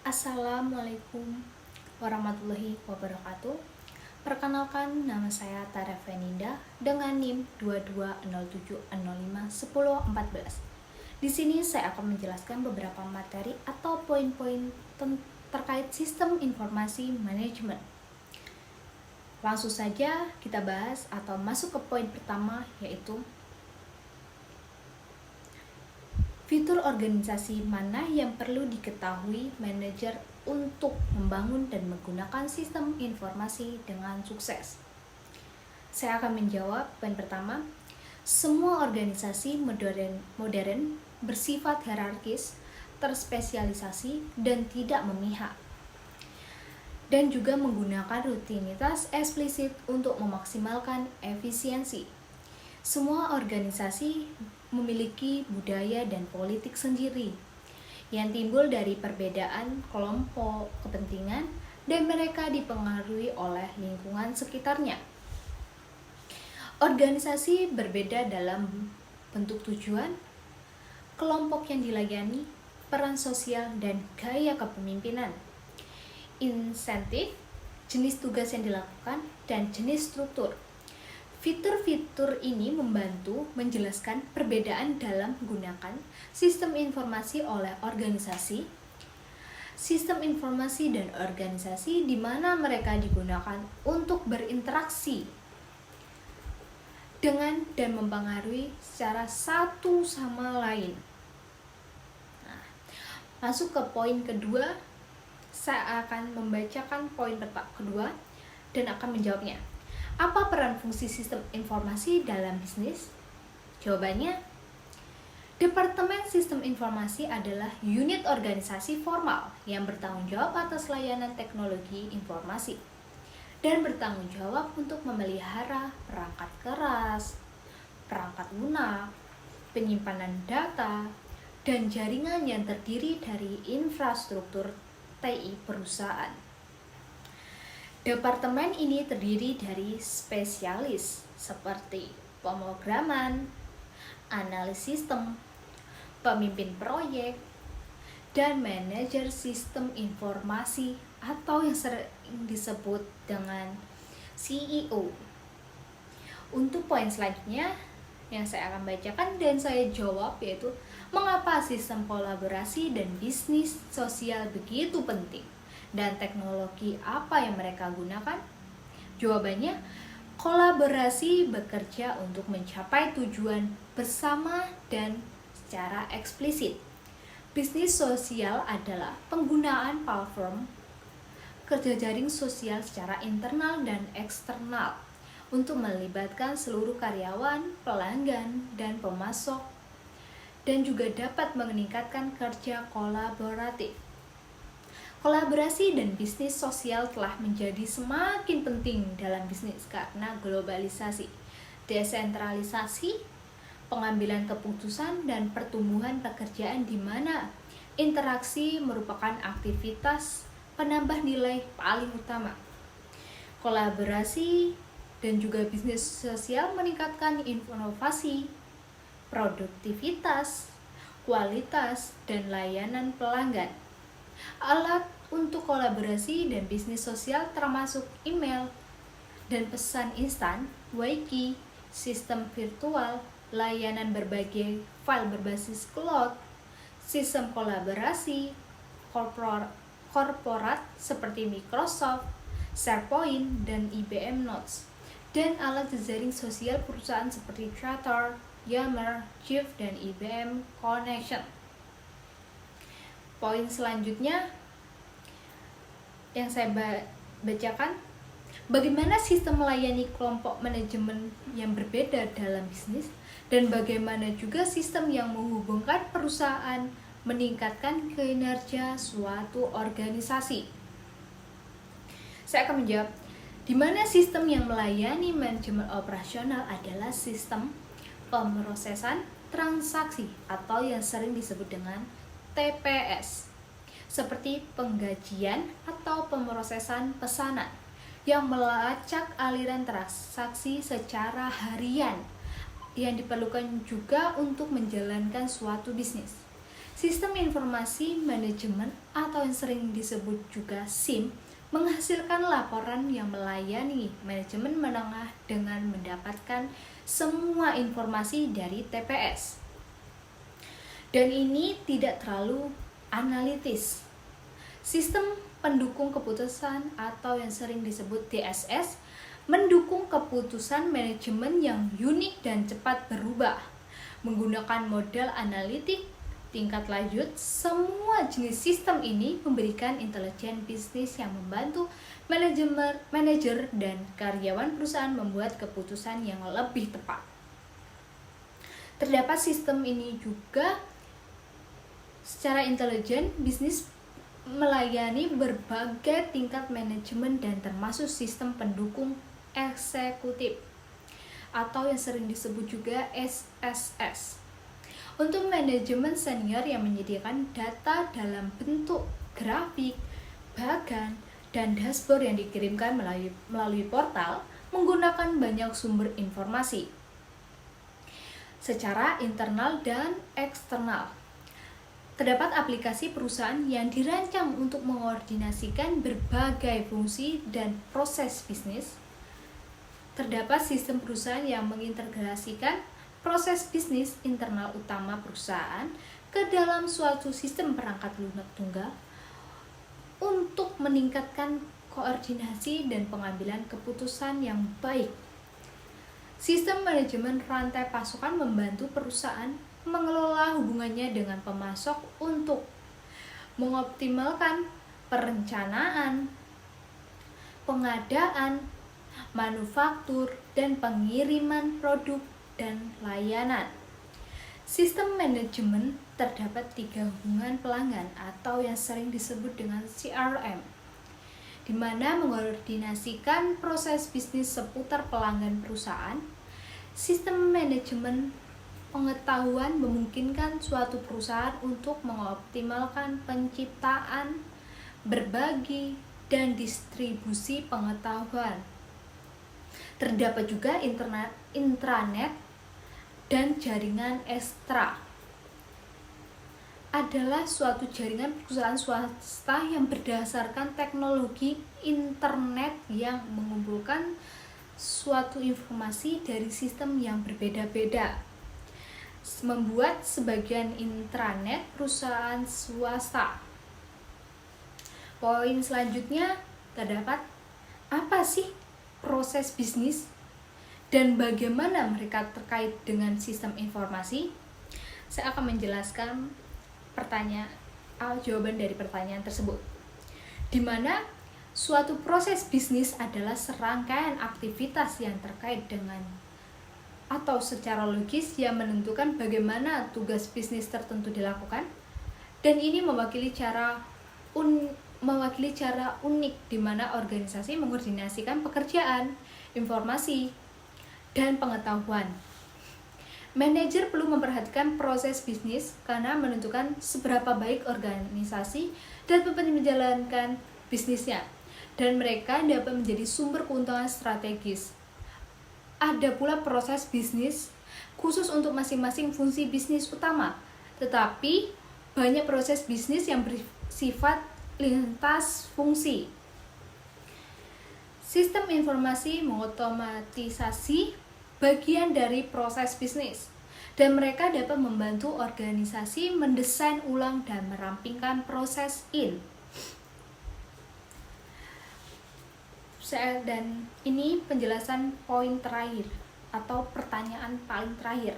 Assalamualaikum warahmatullahi wabarakatuh. Perkenalkan, nama saya Tara Feninda dengan NIM 2207051014. Di sini saya akan menjelaskan beberapa materi atau poin-poin terkait sistem informasi manajemen. Langsung saja kita bahas atau masuk ke poin pertama, yaitu fitur organisasi mana yang perlu diketahui manajer untuk membangun dan menggunakan sistem informasi dengan sukses? Saya akan menjawab poin pertama. Semua organisasi modern bersifat hierarkis, terspesialisasi, dan tidak memihak, dan juga menggunakan rutinitas eksplisit untuk memaksimalkan efisiensi. Semua organisasi memiliki budaya dan politik sendiri yang timbul dari perbedaan kelompok kepentingan dan mereka dipengaruhi oleh lingkungan sekitarnya. Organisasi berbeda dalam bentuk tujuan, kelompok yang dilayani, peran sosial, dan gaya kepemimpinan, insentif, jenis tugas yang dilakukan, dan jenis struktur. Fitur-fitur ini membantu menjelaskan perbedaan dalam menggunakan sistem informasi oleh organisasi, sistem informasi dan organisasi di mana mereka digunakan untuk berinteraksi dengan dan mempengaruhi secara satu sama lain. Nah, masuk ke poin kedua, saya akan membacakan poin kedua dan akan menjawabnya. Apa peran fungsi sistem informasi dalam bisnis? Jawabannya, Departemen Sistem Informasi adalah unit organisasi formal yang bertanggung jawab atas layanan teknologi informasi dan bertanggung jawab untuk memelihara perangkat keras, perangkat lunak, penyimpanan data, dan jaringan yang terdiri dari infrastruktur TI perusahaan. Departemen ini terdiri dari spesialis seperti pemrograman, analis sistem, pemimpin proyek, dan manajer sistem informasi atau yang sering disebut dengan CEO. Untuk poin selanjutnya yang saya akan bacakan dan saya jawab, yaitu mengapa sistem kolaborasi dan bisnis sosial begitu penting? Dan teknologi apa yang mereka gunakan? Jawabannya, kolaborasi bekerja untuk mencapai tujuan bersama dan secara eksplisit. Bisnis sosial adalah penggunaan platform kerja jaring sosial secara internal dan eksternal untuk melibatkan seluruh karyawan, pelanggan, dan pemasok, dan juga dapat meningkatkan kerja kolaboratif. Kolaborasi dan bisnis sosial telah menjadi semakin penting dalam bisnis karena globalisasi, desentralisasi, pengambilan keputusan, dan pertumbuhan pekerjaan di mana interaksi merupakan aktivitas penambah nilai paling utama. Kolaborasi dan juga bisnis sosial meningkatkan inovasi, produktivitas, kualitas, dan layanan pelanggan. Alat untuk kolaborasi dan bisnis sosial termasuk email dan pesan instan, wiki, sistem virtual, layanan berbagai file berbasis cloud, sistem kolaborasi korporat seperti Microsoft, SharePoint, dan IBM Notes, dan alat jejaring sosial perusahaan seperti Twitter, Yammer, Chief, dan IBM Connection. Poin selanjutnya yang saya bacakan, bagaimana sistem melayani kelompok manajemen yang berbeda dalam bisnis, dan bagaimana juga sistem yang menghubungkan perusahaan meningkatkan kinerja suatu organisasi. Saya akan menjawab, di mana sistem yang melayani manajemen operasional adalah sistem pemrosesan transaksi atau yang sering disebut dengan TPS, seperti penggajian atau pemrosesan pesanan yang melacak aliran transaksi secara harian yang diperlukan juga untuk menjalankan suatu bisnis. Sistem informasi manajemen atau yang sering disebut juga SIM menghasilkan laporan yang melayani manajemen menengah dengan mendapatkan semua informasi dari TPS. Dan ini tidak terlalu analitis. Sistem pendukung keputusan atau yang sering disebut DSS mendukung keputusan manajemen yang unik dan cepat berubah. Menggunakan model analitik tingkat lanjut, semua jenis sistem ini memberikan intelijen bisnis yang membantu manajer dan karyawan perusahaan membuat keputusan yang lebih tepat. Terdapat sistem ini juga secara intelijen bisnis melayani berbagai tingkat manajemen dan termasuk sistem pendukung eksekutif atau yang sering disebut juga SSS. Untuk manajemen senior yang menyediakan data dalam bentuk grafik, bagan, dan dashboard yang dikirimkan melalui portal menggunakan banyak sumber informasi secara internal dan eksternal. Terdapat aplikasi perusahaan yang dirancang untuk mengkoordinasikan berbagai fungsi dan proses bisnis. Terdapat sistem perusahaan yang mengintegrasikan proses bisnis internal utama perusahaan ke dalam suatu sistem perangkat lunak tunggal untuk meningkatkan koordinasi dan pengambilan keputusan yang baik. Sistem manajemen rantai pasokan membantu perusahaan mengelola hubungannya dengan pemasok untuk mengoptimalkan perencanaan, pengadaan, manufaktur, dan pengiriman produk dan layanan. Sistem manajemen terdapat 3 hubungan pelanggan atau yang sering disebut dengan CRM, di mana mengkoordinasikan proses bisnis seputar pelanggan perusahaan. Sistem manajemen pengetahuan memungkinkan suatu perusahaan untuk mengoptimalkan penciptaan, berbagi, dan distribusi pengetahuan. Terdapat juga intranet dan jaringan ekstra. Adalah suatu jaringan perusahaan swasta yang berdasarkan teknologi internet yang mengumpulkan suatu informasi dari sistem yang berbeda-beda, membuat sebagian intranet perusahaan swasta. Poin selanjutnya terdapat apa sih proses bisnis dan bagaimana mereka terkait dengan sistem informasi. Saya akan menjelaskan jawaban dari pertanyaan tersebut, di mana suatu proses bisnis adalah serangkaian aktivitas yang terkait dengan atau secara logis yang menentukan bagaimana tugas bisnis tertentu dilakukan, dan ini mewakili cara unik di mana organisasi mengkoordinasikan pekerjaan, informasi, dan pengetahuan. Manajer perlu memperhatikan proses bisnis karena menentukan seberapa baik organisasi dapat menjalankan bisnisnya, dan mereka dapat menjadi sumber keuntungan strategis. Ada pula proses bisnis khusus untuk masing-masing fungsi bisnis utama, tetapi banyak proses bisnis yang bersifat lintas fungsi. Sistem informasi mengotomatisasi bagian dari proses bisnis, dan mereka dapat membantu organisasi mendesain ulang dan merampingkan proses Dan ini penjelasan poin terakhir atau pertanyaan paling terakhir.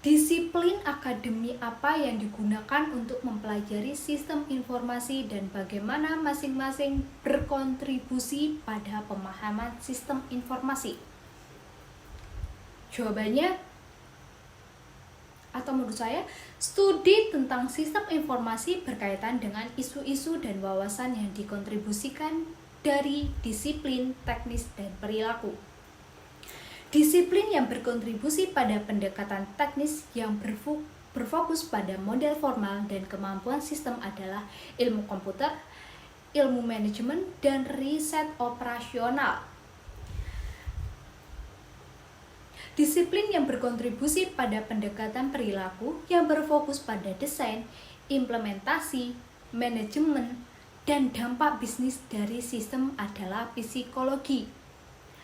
Disiplin akademi apa yang digunakan untuk mempelajari sistem informasi dan bagaimana masing-masing berkontribusi pada pemahaman sistem informasi? Jawabannya, atau menurut saya, studi tentang sistem informasi berkaitan dengan isu-isu dan wawasan yang dikontribusikan dari disiplin teknis dan perilaku. Disiplin yang berkontribusi pada pendekatan teknis yang berfokus pada model formal dan kemampuan sistem adalah ilmu komputer, ilmu manajemen, dan riset operasional. Disiplin yang berkontribusi pada pendekatan perilaku yang berfokus pada desain, implementasi, manajemen, dan dampak bisnis dari sistem adalah psikologi,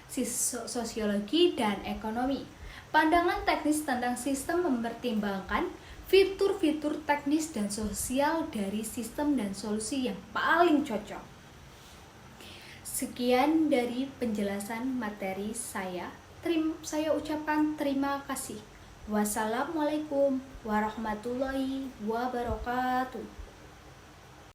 sosiologi, dan ekonomi. Pandangan teknis tentang sistem mempertimbangkan fitur-fitur teknis dan sosial dari sistem dan solusi yang paling cocok. Sekian dari penjelasan materi saya. Saya ucapkan terima kasih. Wassalamualaikum warahmatullahi wabarakatuh.